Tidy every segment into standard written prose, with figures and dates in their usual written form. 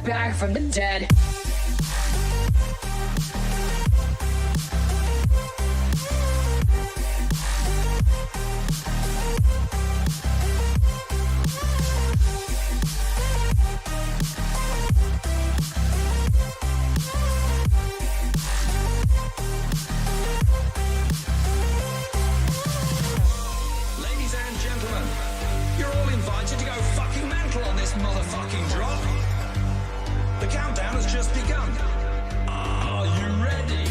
back from the dead. Ladies and gentlemen, you're all invited to go fucking mental on this motherfucking drop. The countdown has just begun. Are you ready?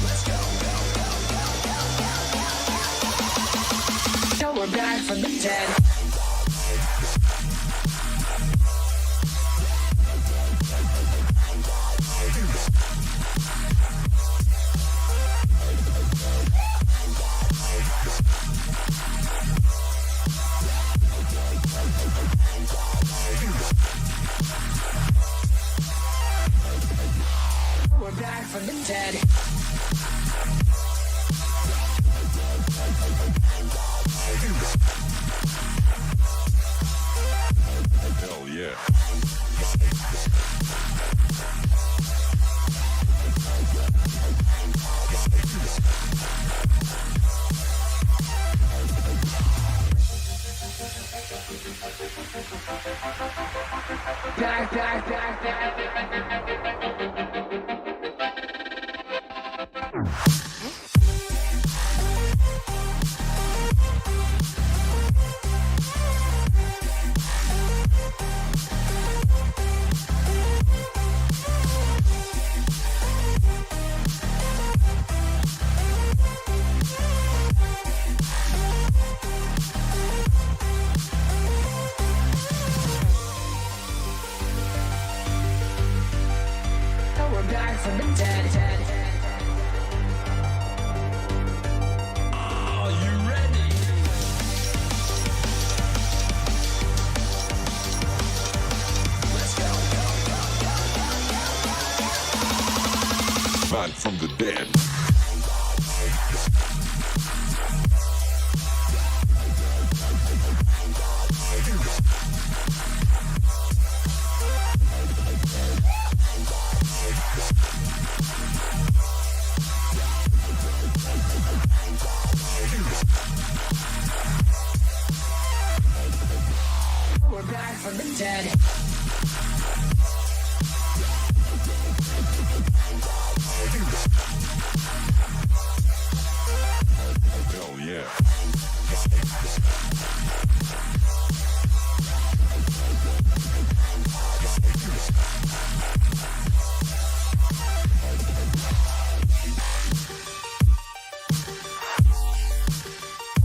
Let's go. So we're back from the dead. We're back from the dead. Hell yeah. Back. So we're back from the dead. Are you ready? Let's go. Back from the dead. We're back from the dead. Hell yeah.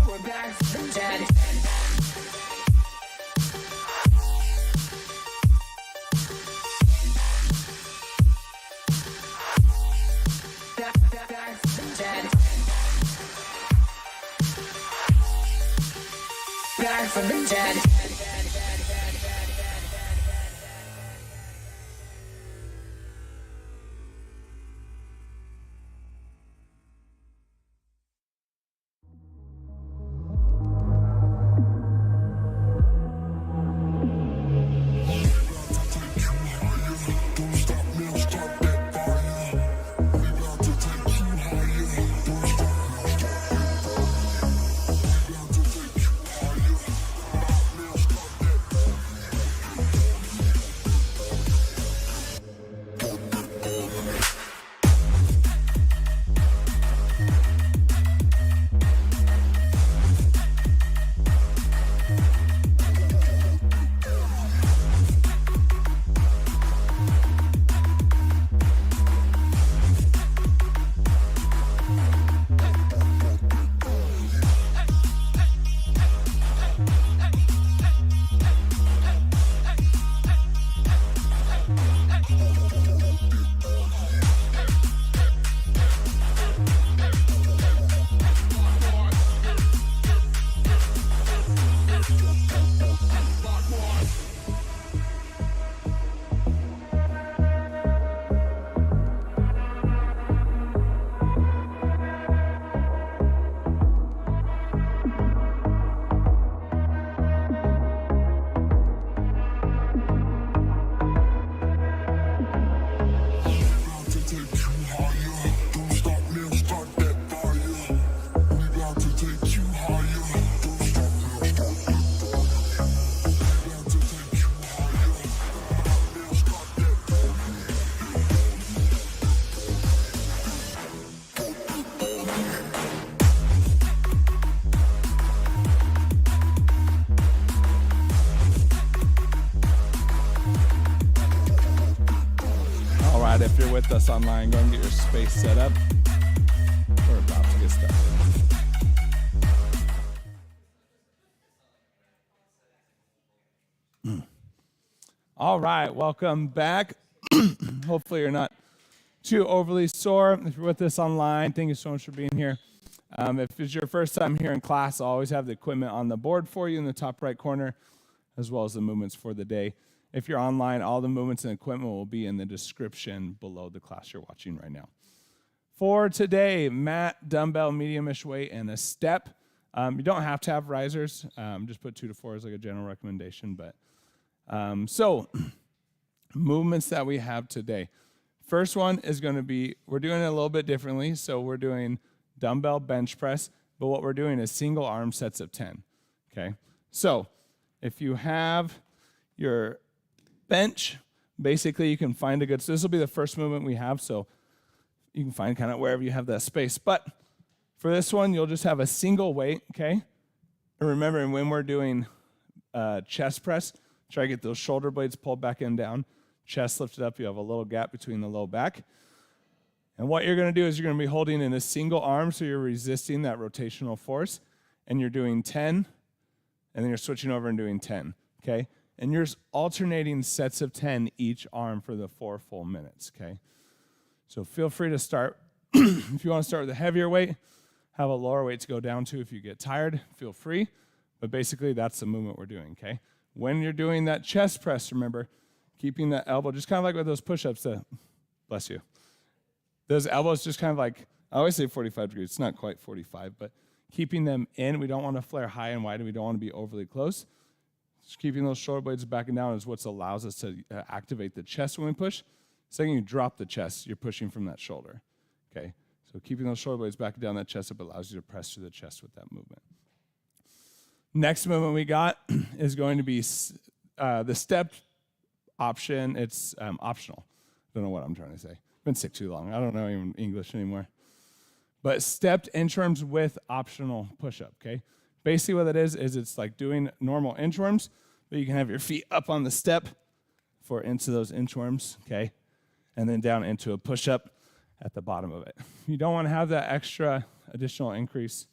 We're back from the dead. Back from the dead. Back from the dead. with us online, go and get your space set up. We're about to get started. All right, welcome back. Hopefully you're not too overly sore. If you're with us online, thank you so much for being here. If it's your first time here in class, I'll always have the equipment on the board for you in the top right corner, as well as the movements for the day. If you're online, all the movements and equipment will be in the description below the class you're watching right now. For today, mat, dumbbell, medium-ish weight, and a step. You don't have to have risers. Just put 2 to 4 as like a general recommendation. But so movements that we have today. First one is going to be, we're doing it a little bit differently. So we're doing dumbbell bench press, but what we're doing is single arm sets of 10, okay? So if you have your bench, basically you can find a good, so this will be the first movement we have, so you can find kind of wherever you have that space. But for this one, you'll just have a single weight, okay? And remember, when we're doing chest press, try to get those shoulder blades pulled back and down, chest lifted up, you have a little gap between the low back. And what you're going to do is you're going to be holding in a single arm, so you're resisting that rotational force, and you're doing 10, and then you're switching over and doing 10, okay? And you're alternating sets of 10 each arm for the 4 full minutes, okay? So feel free to start. If you want to start with a heavier weight, have a lower weight to go down to. If you get tired, feel free. But basically, that's the movement we're doing, okay? When you're doing that chest press, remember, keeping that elbow, just kind of like with those push-ups, bless you. Those elbows just kind of like, I always say 45 degrees. It's not quite 45, but keeping them in. We don't want to flare high and wide, and we don't want to be overly close. Just keeping those shoulder blades back and down is what allows us to activate the chest when we push. The second you drop the chest, you're pushing from that shoulder. Okay, so keeping those shoulder blades back and down that chest up allows you to press through the chest with that movement. Next movement we got is going to be the step option. It's optional. Don't know what I'm trying to say. Been sick too long. I don't know even English anymore. But stepped inchworms with optional push-up, okay? Basically what it is it's like doing normal inchworms, but you can have your feet up on the step for into those inchworms, okay? And then down into a push-up at the bottom of it. You don't want to have that extra additional increase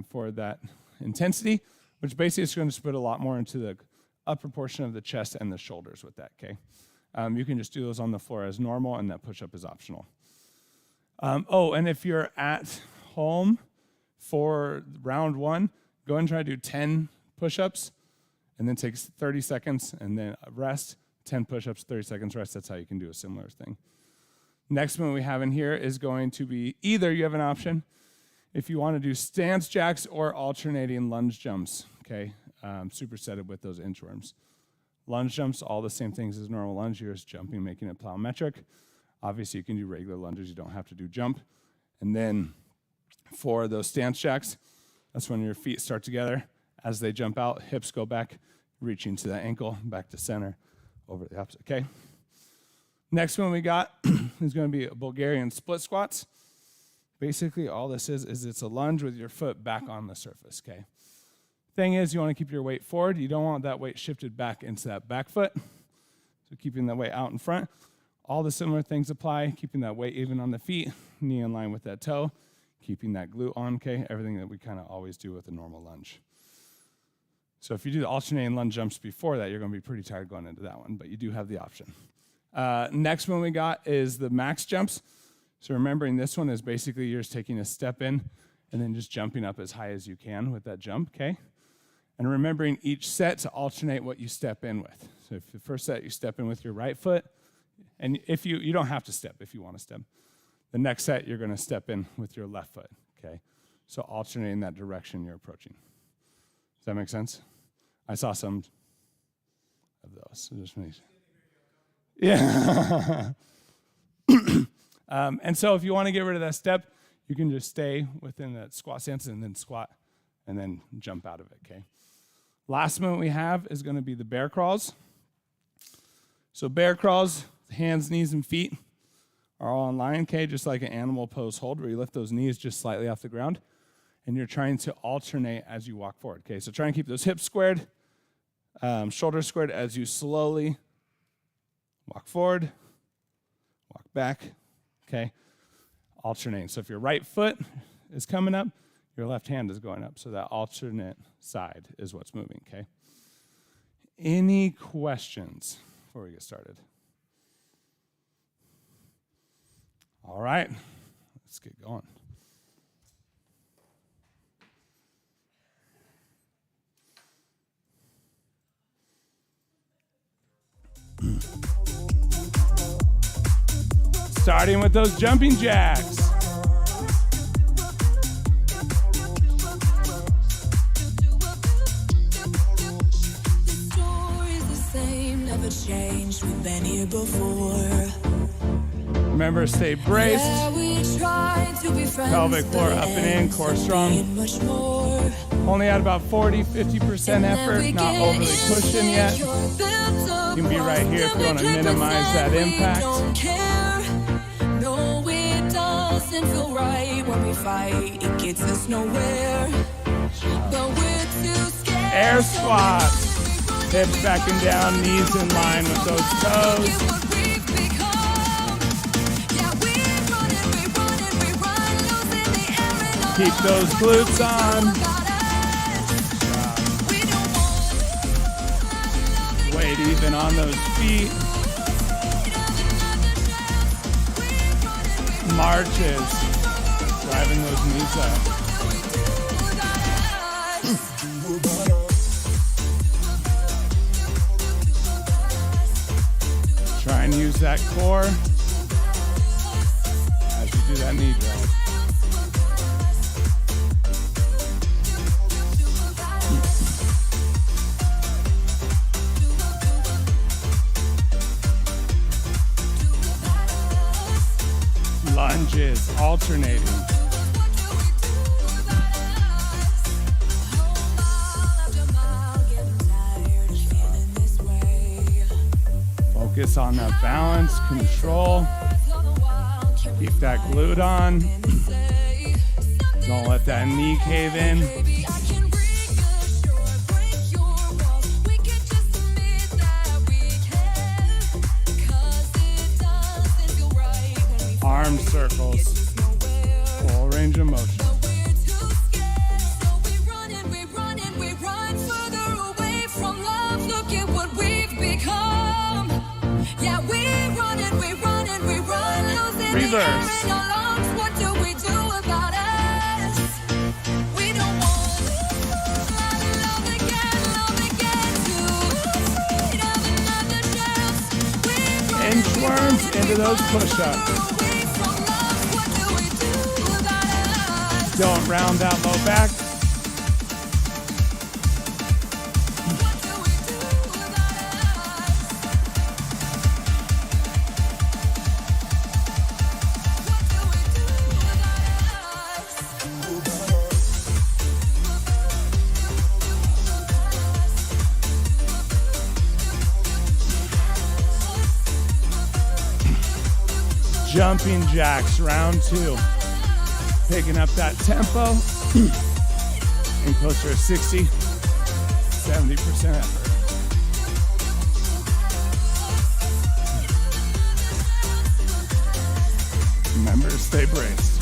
for that intensity, which basically is going to put a lot more into the upper portion of the chest and the shoulders with that, okay? You can just do those on the floor as normal, and that push-up is optional. And if you're at home for round 1, go ahead and try to do 10 push-ups, and then take 30 seconds, and then rest, 10 push-ups, 30 seconds rest. That's how you can do a similar thing. Next one we have in here is going to be either you have an option if you want to do stance jacks or alternating lunge jumps, okay, supersetted with those inchworms. Lunge jumps, all the same things as normal lunge. You're just jumping, making it plyometric. Obviously, you can do regular lunges. You don't have to do jump. And then for those stance jacks, that's when your feet start together. As they jump out, hips go back, reaching to the ankle, back to center, over the opposite, okay? Next one we got is going to be Bulgarian split squats. Basically, all this is it's a lunge with your foot back on the surface, okay? Thing is, you want to keep your weight forward. You don't want that weight shifted back into that back foot. So keeping that weight out in front. All the similar things apply. Keeping that weight even on the feet, knee in line with that toe. Keeping that glute on, okay? Everything that we kind of always do with a normal lunge. So if you do the alternating lunge jumps before that, you're going to be pretty tired going into that one, but you do have the option. Next one we got is the max jumps. So remembering this one is basically you're just taking a step in and then just jumping up as high as you can with that jump, okay? And remembering each set to alternate what you step in with. So if the first set you step in with your right foot, and if you don't have to step if you want to step. The next set you're going to step in with your left foot, okay? So alternating that direction you're approaching. Does that make sense? I saw some of those. So just yeah. And so if you want to get rid of that step, you can just stay within that squat stance and then squat and then jump out of it, okay? Last movement we have is going to be the bear crawls. So bear crawls, hands, knees, and feet are all in line, okay? Just like an animal pose hold where you lift those knees just slightly off the ground and you're trying to alternate as you walk forward, okay? So try and keep those hips squared, shoulders squared as you slowly walk forward, walk back, okay? Alternating. So if your right foot is coming up, your left hand is going up. So that alternate side is what's moving, okay? Any questions before we get started? All right, let's get going. Starting with those jumping jacks. Changed, we've been here before. Remember, stay braced. Yeah, we try to be friends, pelvic floor up and in, core strong. Much more. Only at about 40-50% effort, not overly pushing yet. You can be right here if you want to minimize that impact. No, it doesn't feel right when we fight. It gets us nowhere. But we're too scared. Air squats. Hips back and down, knees in line with those toes. Keep those glutes on. Weight even on those feet. Marches. Driving those knees up. Try and use that core as you do that knee drive. Lunges, alternating. Focus on that balance, control. Keep that glute on. Don't let that knee cave in. Arm circles. Full range of motion. Reverse. What do we do about us? We don't want love again Inchworms into those push-ups. Don't round that low back. Jumping jacks, round 2. Picking up that tempo and closer to 60, 70% effort. Remember to stay braced.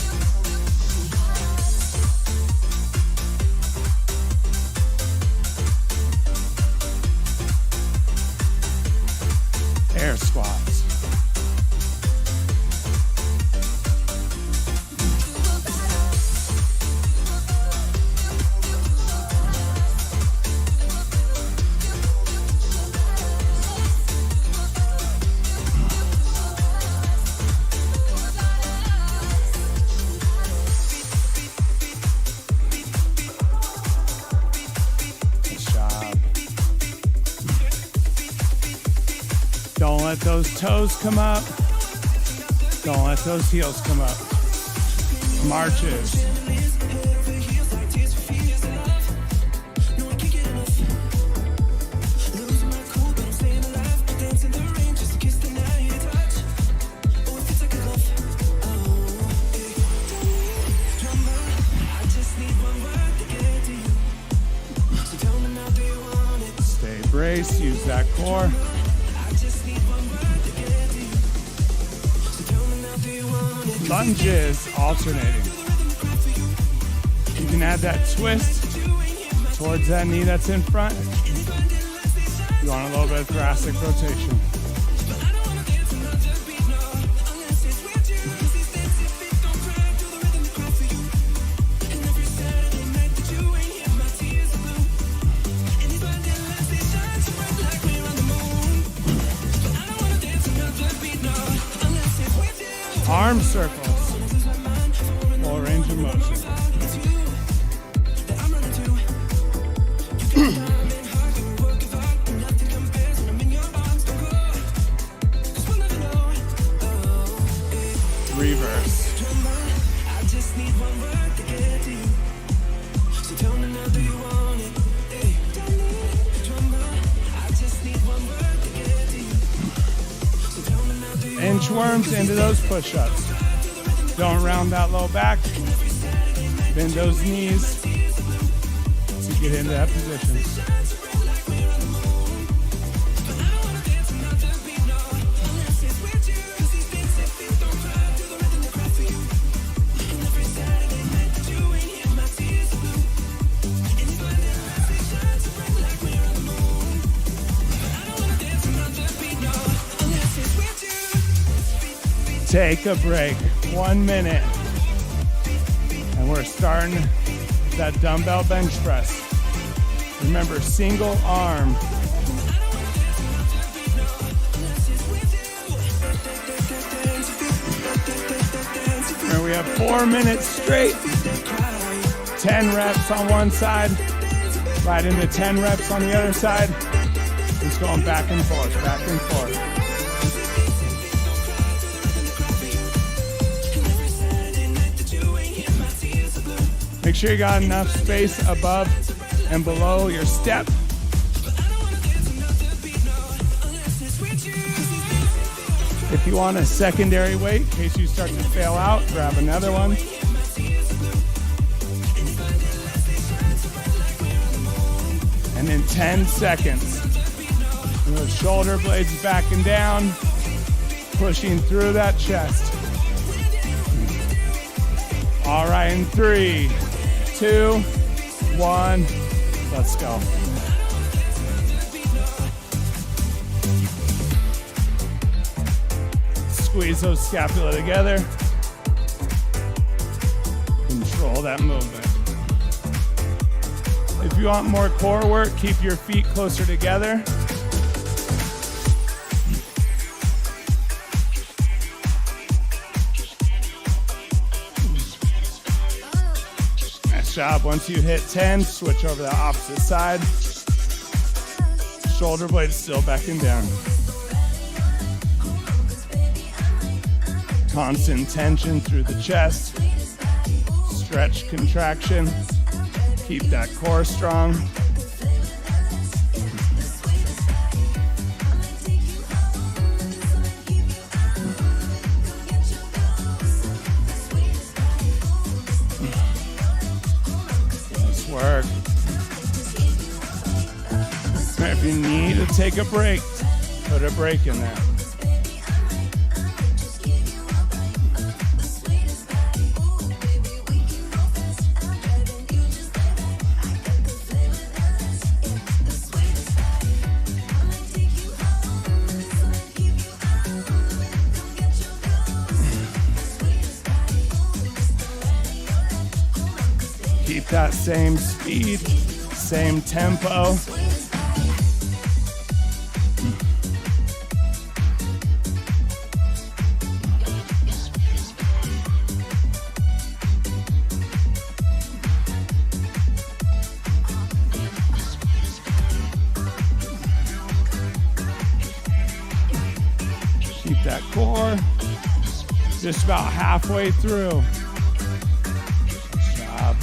Air squats. Don't let those toes come up. Don't let those heels come up. Marches. Stay braced, use that core. lunges alternating. You can add that twist towards that knee that's in front. You want a little bit of thoracic rotation. Arm circles, full range of motion. Reverse. Inchworms into those push-ups. Don't round that low back. Bend those knees to get into that position. Take a break, 1 minute. And we're starting that dumbbell bench press. Remember, single arm. And we have 4 minutes straight. 10 reps on one side, right into 10 reps on the other side. Just going back and forth, back and forth. Make sure you got enough space above and below your step. If you want a secondary weight, in case you start to fail out, grab another one. And in 10 seconds, those shoulder blades backing down, pushing through that chest. All right, in 3, 2, 1, let's go. Squeeze those scapula together. Control that movement. If you want more core work, keep your feet closer together. Job. Once you hit 10, switch over to the opposite side. Shoulder blades still backing down. Constant tension through the chest. Stretch, contraction. Keep that core strong. Work. If you need to take a break, put a break in there. Keep that same speed, same tempo. Keep that core just about halfway through. Good job.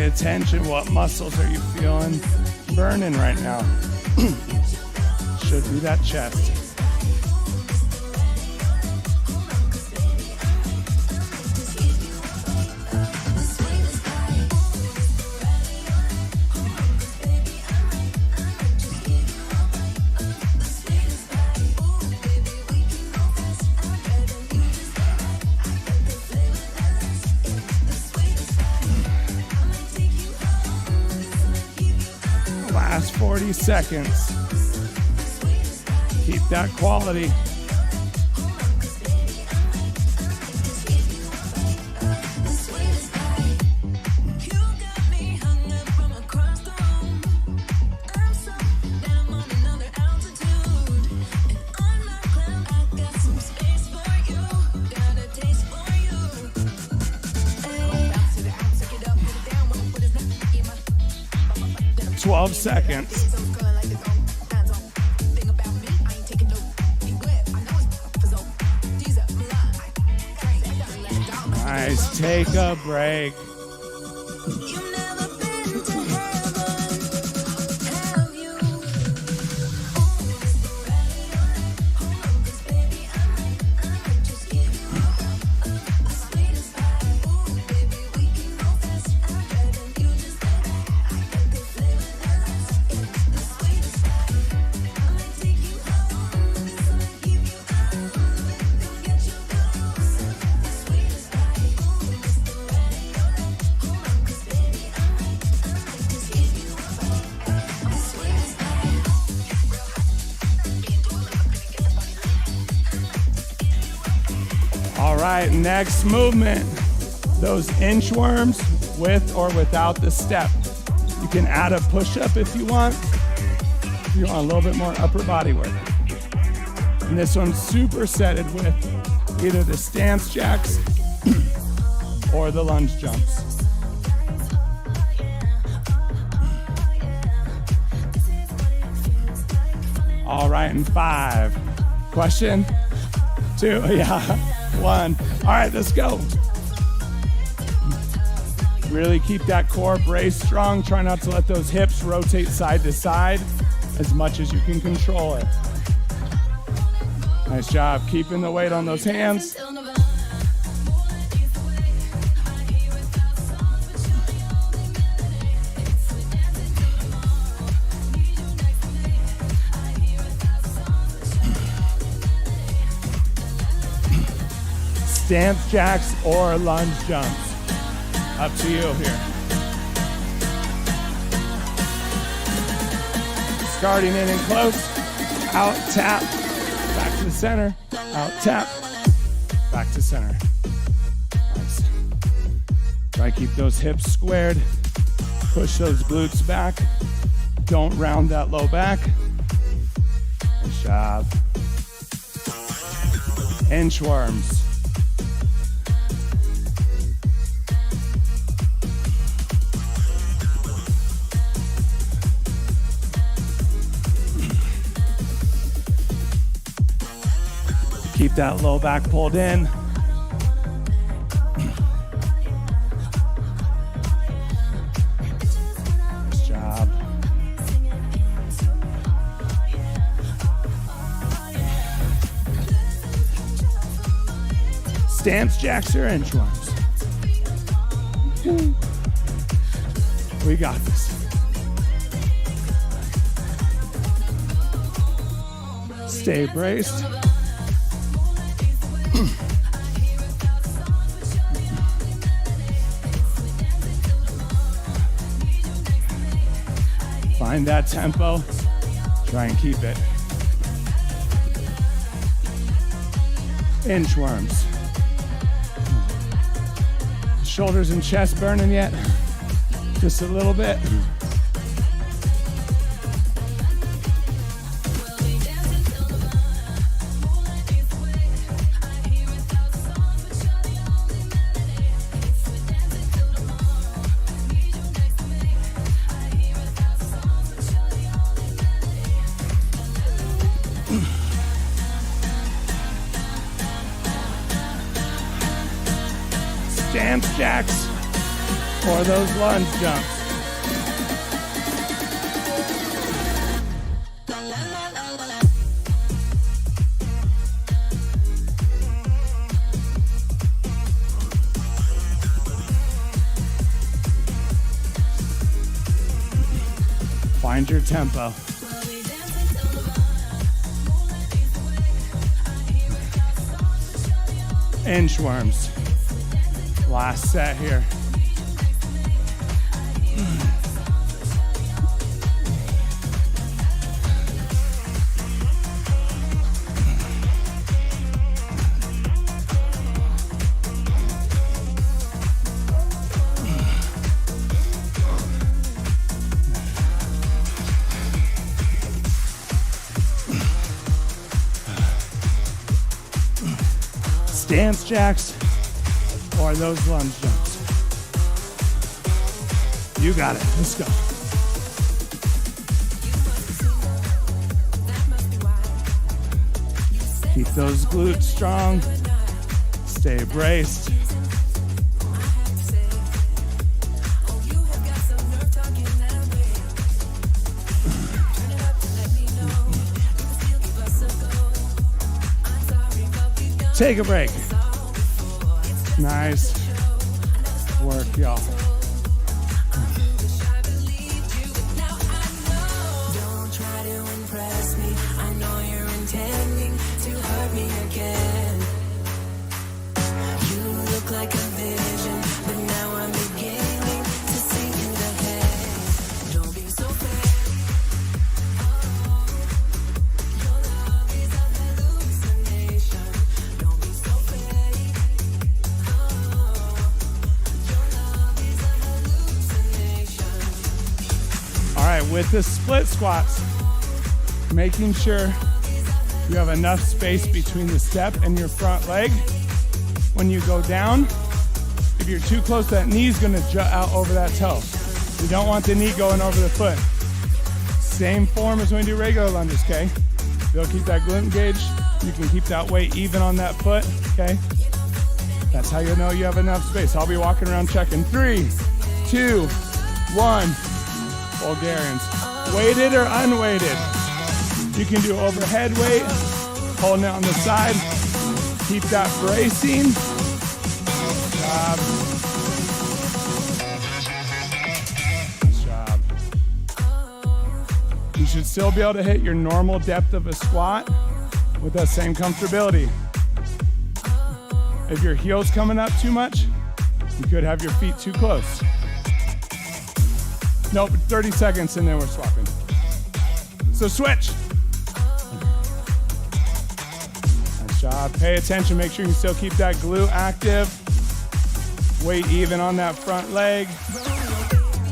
Pay attention. What muscles are you feeling burning right now? Should be that chest. Last 40 seconds. Keep that quality. Twelve seconds. Nice. Take a break. All right, next movement. Those inchworms with or without the step. You can add a push-up if you want. If you want a little bit more upper body work. And this one's supersetted with either the stance jacks or the lunge jumps. All right, in 5. Question? 2, yeah, 1. All right, let's go. Really keep that core brace strong. Try not to let those hips rotate side to side as much as you can control it. Nice job keeping the weight on those hands. Stance jacks or lunge jumps. Up to you here. Starting in and close. Out, tap. Back to the center. Out, tap. Back to center. Nice. Try to keep those hips squared. Push those glutes back. Don't round that low back. Nice job. Inchworms. Keep that low back pulled in. Nice job. Stance jacks or inchworms. We got this. Stay braced. Find that tempo. Try and keep it. Inchworms. Shoulders and chest burning yet? Just a little bit. Stance jacks or those lunge jumps. Find your tempo. Inchworms. Last set here. Stance jacks or those lunge jumps. You got it. Let's go. Keep those glutes strong. Stay braced. Take a break. Nice work, y'all. Don't try to impress me. I know you're intending to hurt me again. You look like a vision, but now I'm beginning to see in the head. Don't be so fake. Your love is a hallucination. Don't be so fake. Your love is a hallucination. All right, with the split squats, making sure you have enough space between the step and your front leg. When you go down, if you're too close, that knee's gonna jut out over that toe. You don't want the knee going over the foot. Same form as when you do regular lunges, okay? You'll keep that glute engaged. You can keep that weight even on that foot, okay? That's how you know you have enough space. I'll be walking around checking. 3, 2, 1. Bulgarians. Weighted or unweighted. You can do overhead weight, holding it on the side. Keep that bracing. Job. Nice job. You should still be able to hit your normal depth of a squat with that same comfortability. If your heel's coming up too much, you could have your feet too close. Nope, 30 seconds and then we're swapping. So switch. Nice job. Pay attention, make sure you still keep that glute active. Weight even on that front leg.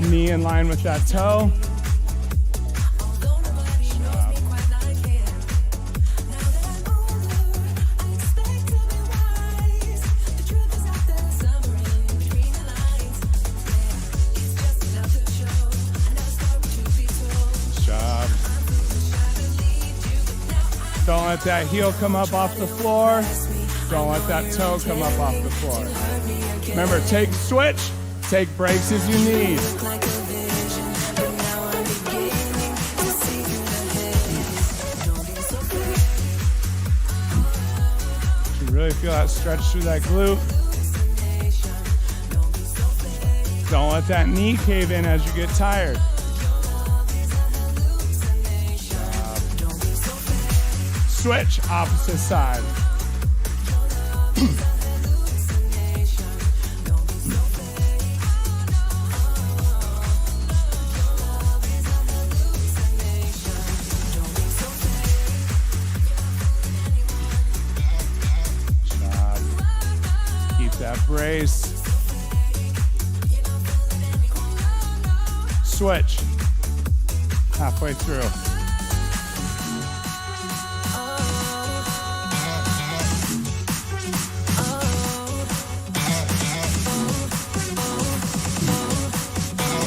Knee in line with that toe. Don't let that heel come up off the floor. Don't let that toe come up off the floor. Remember, take switch, take breaks as you need. You really feel that stretch through that glute. Don't let that knee cave in as you get tired. Switch, opposite side. Keep that brace. Switch. Halfway through.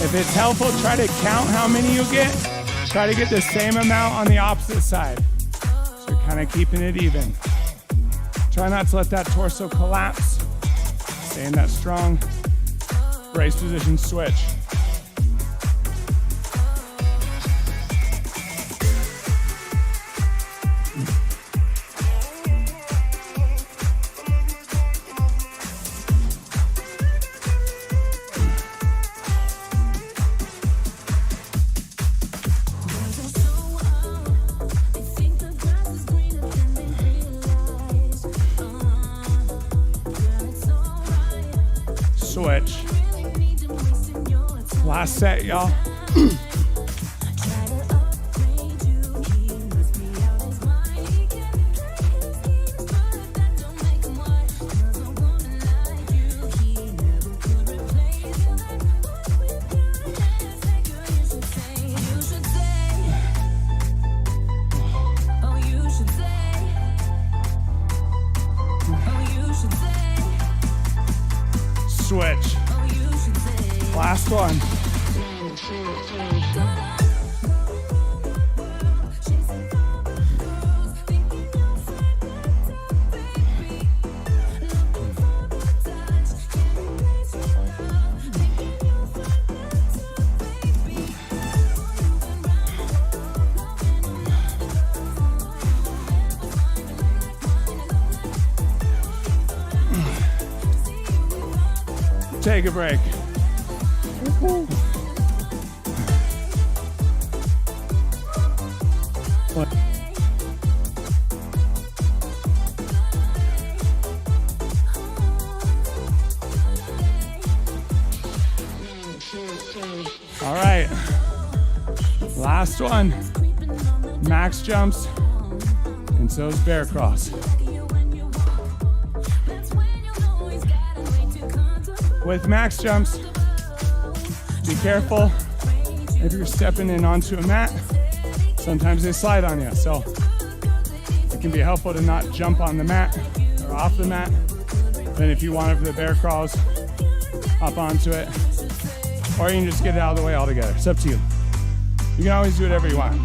If it's helpful, try to count how many you get. Try to get the same amount on the opposite side. So you're kind of keeping it even. Try not to let that torso collapse. Staying that strong. Brace position switch. Switch. Last set, y'all. Switch. Last one. Take a break. All right, last one. Max jumps, and so is bear crawls. With max jumps, be careful if you're stepping in onto a mat. Sometimes they slide on you, so it can be helpful to not jump on the mat or off the mat. Then if you want it for the bear crawls, hop onto it, or you can just get it out of the way altogether. It's up to you. You can always do whatever you want.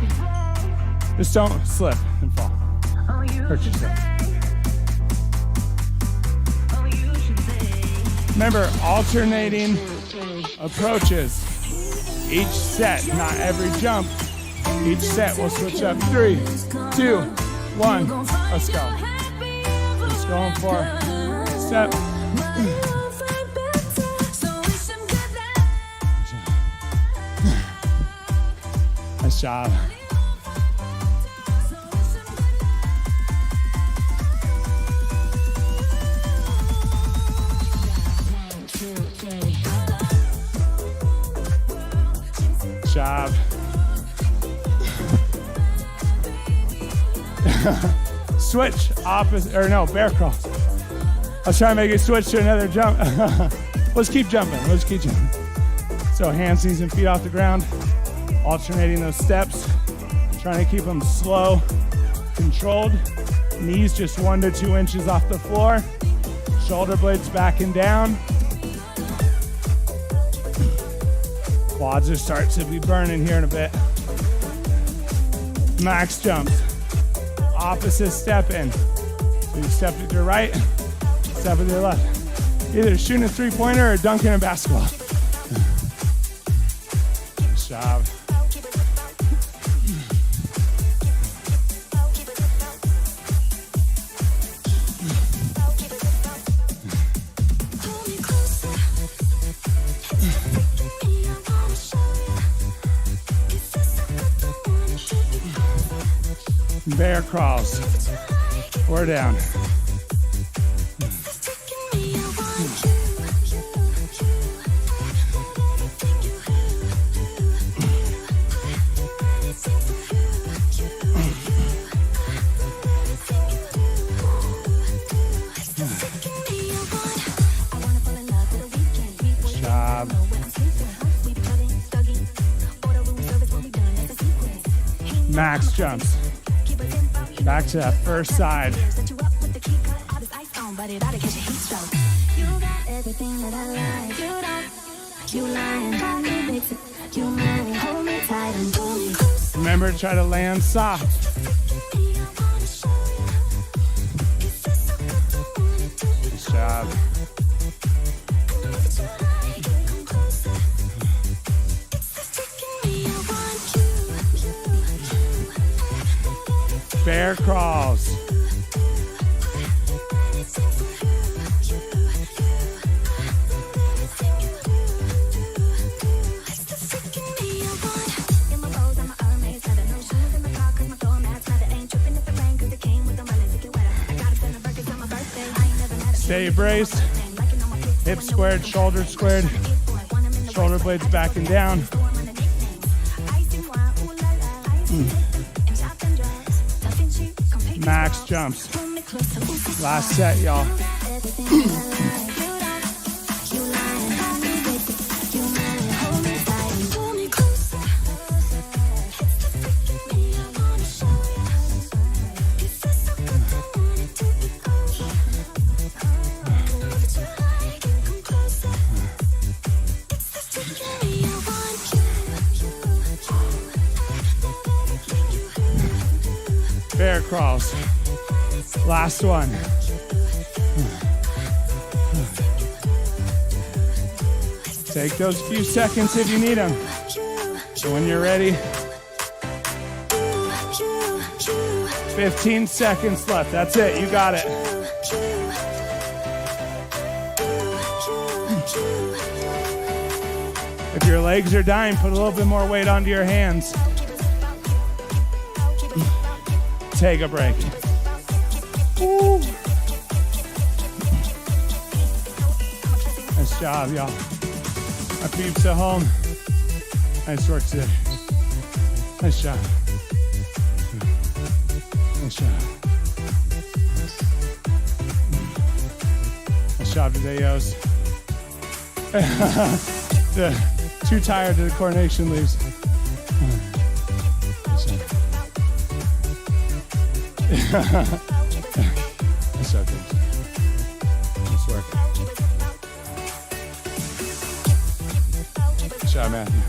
Just don't slip and fall. Hurt yourself. Remember, alternating approaches. Each set, not every jump. Each set will switch up. 3, 2, 1. Let's go. Let's go on 4. Step. Nice job. Job. Switch opposite, or no, bear crawl. I was trying to make it switch to another jump. Let's keep jumping. Let's keep jumping. So hands, knees, and feet off the ground. Alternating those steps. Trying to keep them slow, controlled. Knees just 1 to 2 inches off the floor. Shoulder blades back and down. Quads are starting to be burning here in a bit. Max jumps. Opposite step in. So you step with your right, step with your left. Either shooting a three-pointer or dunking a basketball. Nice job. Bear crawls. We're down. Job. Max jumps. Back to that first side. Remember to try to land soft. Good job. Bear crawls. Stay braced. Hips squared, shoulders squared. Shoulder blades back and down. Max jumps. Last set, y'all. Bear crawls. Last one. Take those few seconds if you need them. So when you're ready, 15 seconds left. That's it. You got it. If your legs are dying, put a little bit more weight onto your hands. Take a break. Woo. Nice job, y'all. My peeps at home. Nice work today. Nice job. Nice job. Nice job today, yos. Too tired to the coronation leaves. Nice job, James. Nice work. Good job, Matthew.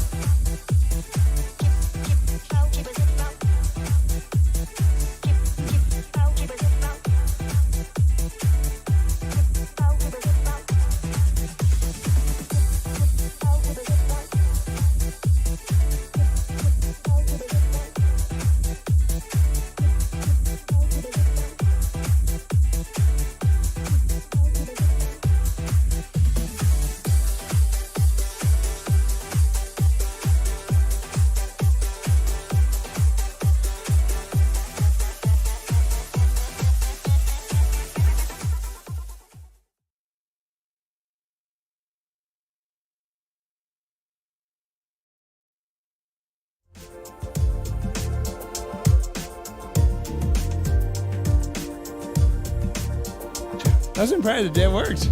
I was impressed. It worked.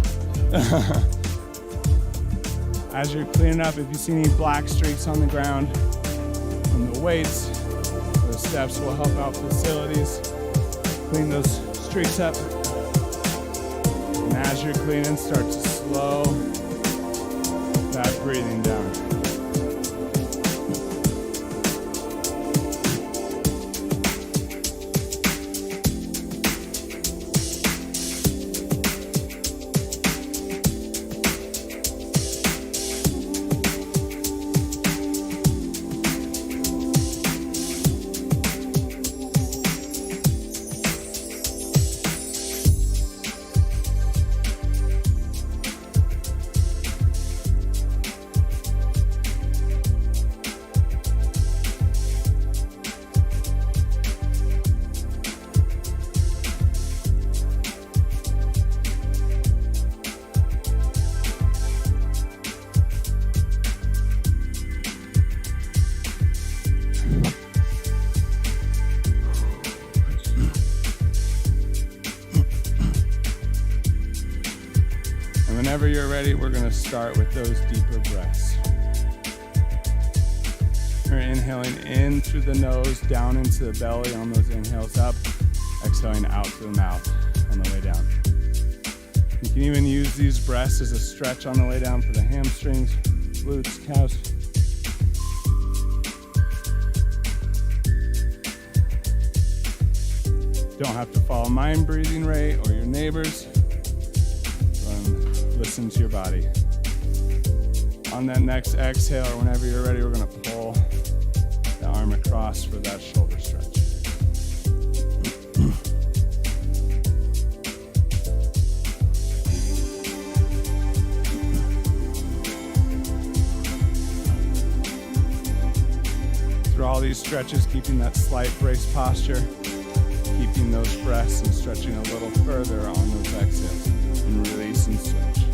As you're cleaning up, if you see any black streaks on the ground from the weights, those steps will help out facilities. Clean those streaks up. And as you're cleaning, start to slow that breathing down. Whenever you're ready, we're going to start with those deeper breaths. We're inhaling in through the nose, down into the belly on those inhales up, exhaling out through the mouth on the way down. You can even use these breaths as a stretch on the way down for the hamstrings, glutes, calves. Don't have to follow my breathing rate or your neighbor's. Listen to your body. On that next exhale, or whenever you're ready, we're going to pull the arm across for that shoulder stretch. all these stretches, keeping that slight brace posture, keeping those breaths and stretching a little further on those exhales, and release and switch.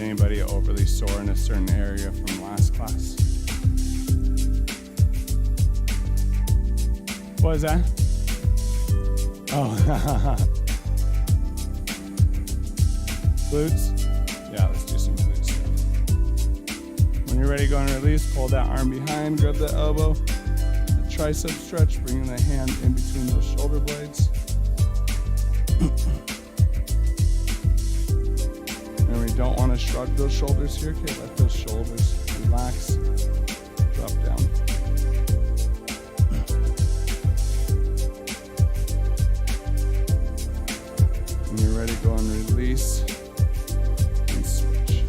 Anybody overly sore in a certain area from last class? What is that? Oh, glutes? Yeah, let's do some glute stuff. When you're ready, go and release. Pull that arm behind, grab the elbow. The tricep stretch, bringing the hand in between those shoulder blades. Remember, you don't want to shrug those shoulders here. Okay, let those shoulders relax, drop down. When you're ready, go and release and switch.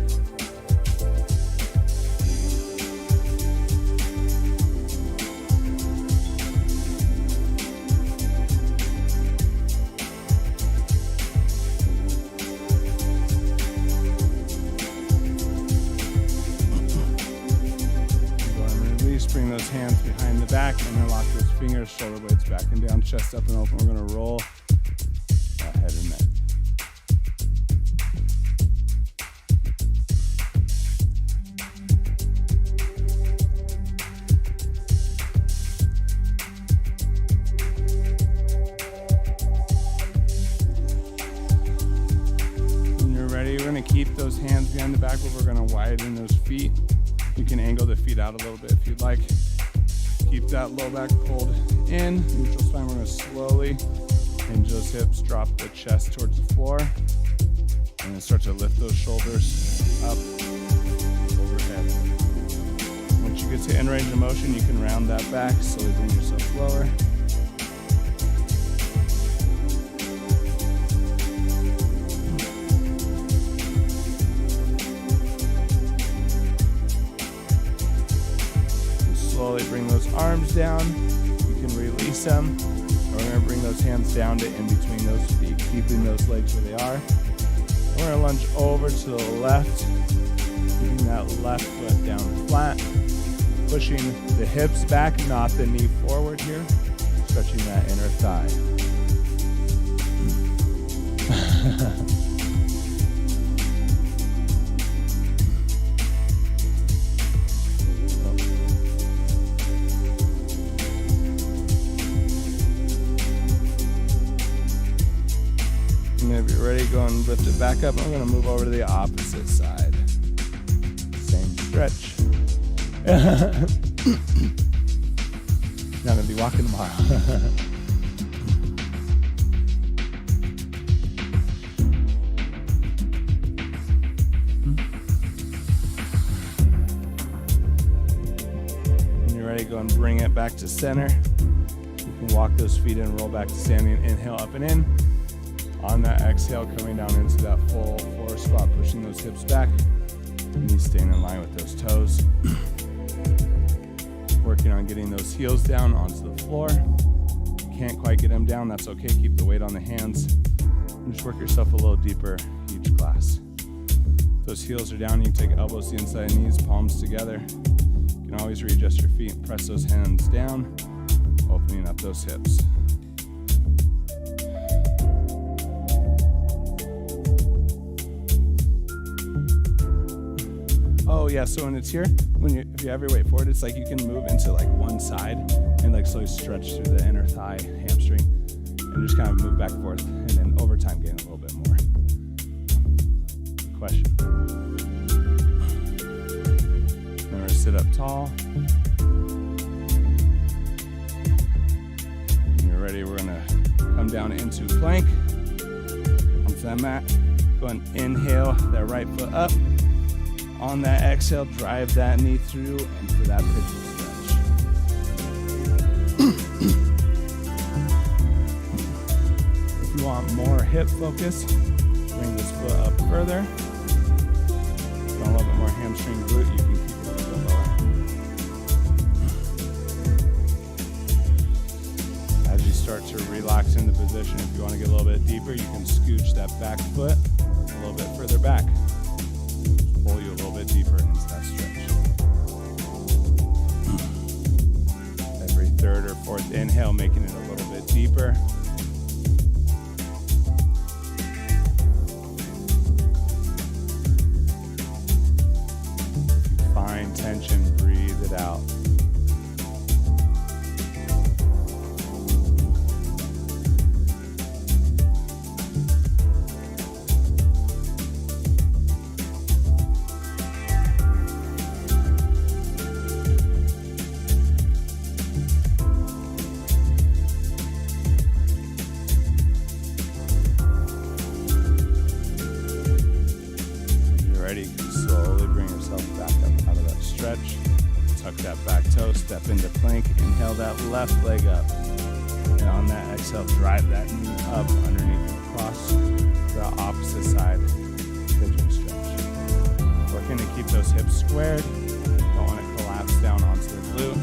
Bring those hands behind the back and then lock those fingers, shoulder blades back and down, chest up and open. We're going to roll head and neck. When you're ready, we're going to keep those hands behind the back, but we're going to widen those feet. You can angle the feet out a little bit if you'd like. Keep that low back pulled in. Neutral spine, we're going to slowly hinge those hips, drop the chest towards the floor, and then start to lift those shoulders up, overhead. Once you get to end range of motion, you can round that back, slowly bring yourself lower. Slowly bring those arms down. You can release them. We're going to bring those hands down to in between those feet, keeping those legs where they are. We're going to lunge over to the left, keeping that left foot down flat, pushing the hips back, not the knee forward here, stretching that inner thigh. If you're ready, go and lift it back up. I'm going to move over to the opposite side. Same stretch. Not going to be walking tomorrow. When you're ready, go and bring it back to center. You can walk those feet in, roll back to standing. Inhale, up and in. On that exhale, coming down into that full floor squat, pushing those hips back, knees staying in line with those toes. Working on getting those heels down onto the floor. Can't quite get them down, that's okay. Keep the weight on the hands. And just work yourself a little deeper each class. If those heels are down, you can take elbows to the inside of knees, palms together. You can always readjust your feet, press those hands down, opening up those hips. Oh yeah, so when it's here, if you have your weight forward, it's like you can move into like one side and like slowly stretch through the inner thigh, hamstring, and just kind of move back and forth, and then over time gain a little bit more. Question. Remember to sit up tall. When you're ready, we're gonna come down into plank onto that mat. Go and inhale that right foot up. On that exhale, drive that knee through into that pigeon stretch. If you want more hip focus, bring this foot up further. If you want a little bit more hamstring glute, you can keep it a little bit lower. As you start position. If you want to get a little bit deeper, you can scooch that back foot a little bit further back. Pull you a little bit deeper into that stretch. Every third or fourth inhale, making it a little bit deeper. If you find tension, breathe it out. Step into plank, inhale that left leg up. And on that exhale, drive that knee up underneath and across the opposite side. Pigeon stretch. Working to keep those hips squared. Don't want to collapse down onto the glute.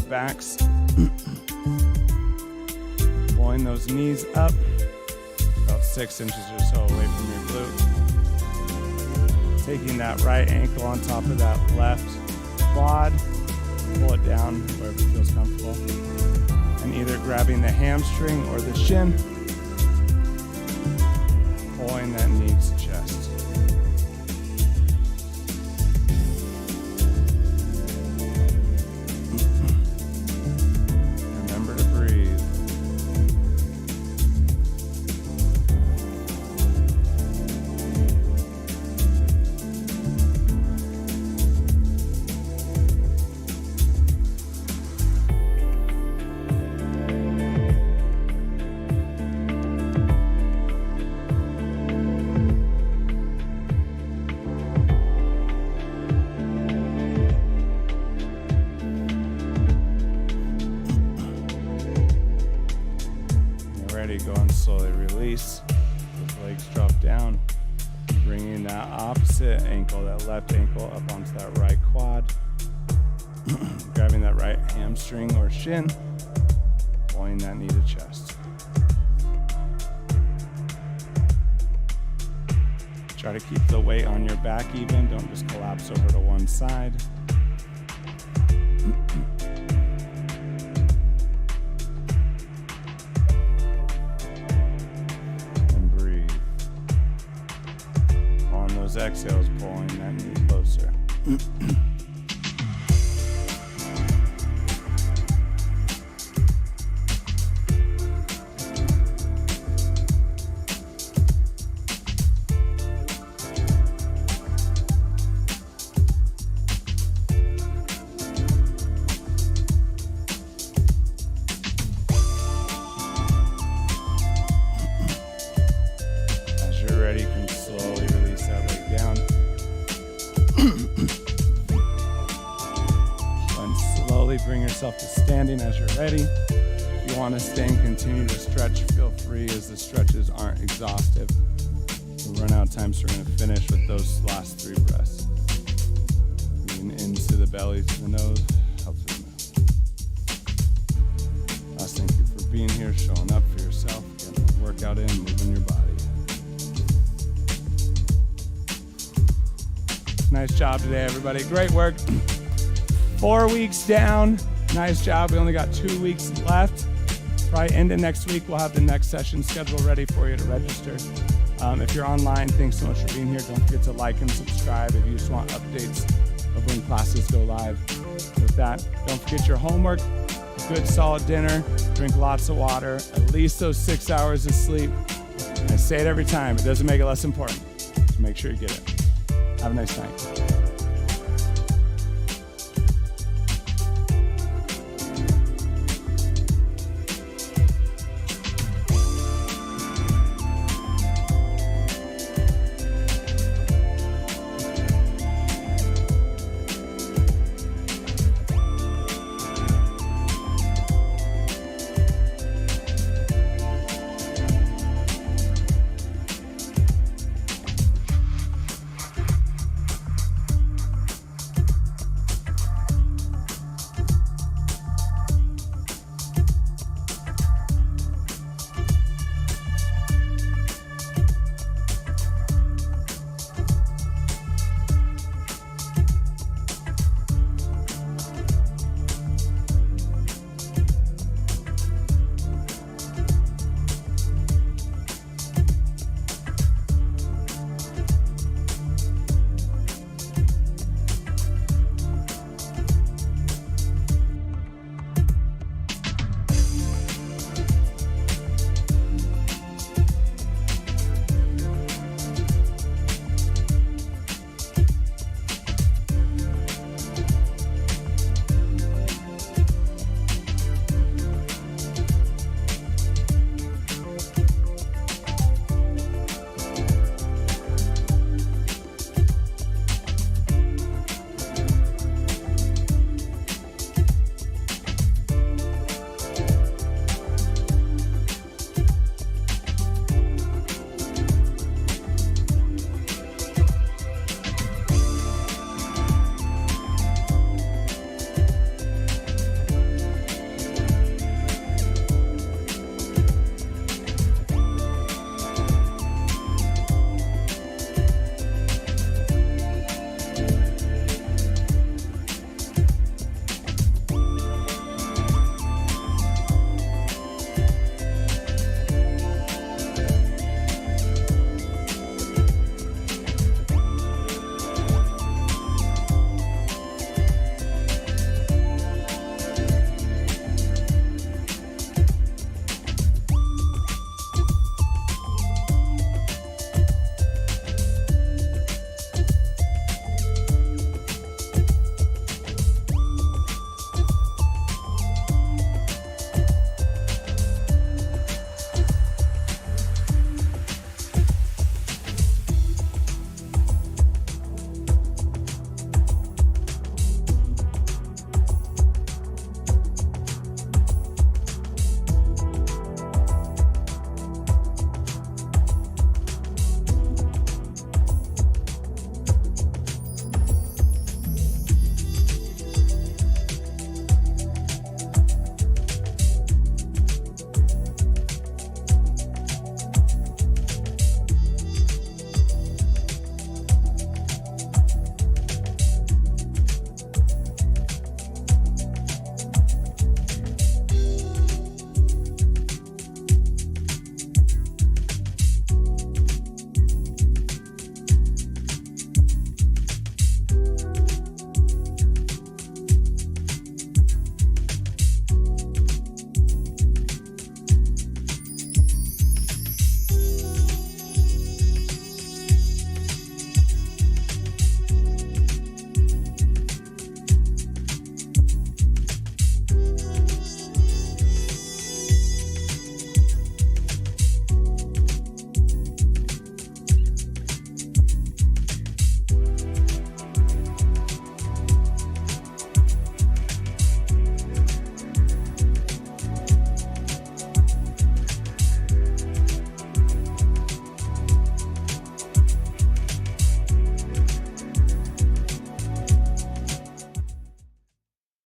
Backs. Pulling those knees up about 6 inches or so away from your glute. Taking that right ankle on top of that left quad. Pull it down wherever it feels comfortable. And either grabbing the hamstring or the shin. Pulling that knee to chest. Go and slowly release. Those legs drop down. Bringing that opposite ankle, that left ankle, up onto that right quad. Grabbing that right hamstring or shin. Pulling that knee to chest. Try to keep the weight on your back even. Don't just collapse over to one side. Exhales, pulling that knee closer. As you're ready, you can slowly release that leg down. And slowly bring yourself to standing as you're ready. If you want to stay and continue to stretch, feel free, as the stretches aren't exhaustive. We'll run out of time, so we're going to finish with those last 3 breaths. Lean into the belly, to the nose, out through the mouth. Last, thank you for being here, showing up for yourself, getting the workout in, moving your body. Nice job today, everybody. Great work. 4 weeks down. Nice job. We only got 2 weeks left. Probably end of next week, we'll have the next session schedule ready for you to register. If you're online, thanks so much for being here. Don't forget to like and subscribe if you just want updates of when classes go live. With that, don't forget your homework, good solid dinner, drink lots of water, at least those 6 hours of sleep. I say it every time, it doesn't make it less important. So make sure you get it. Have a nice night.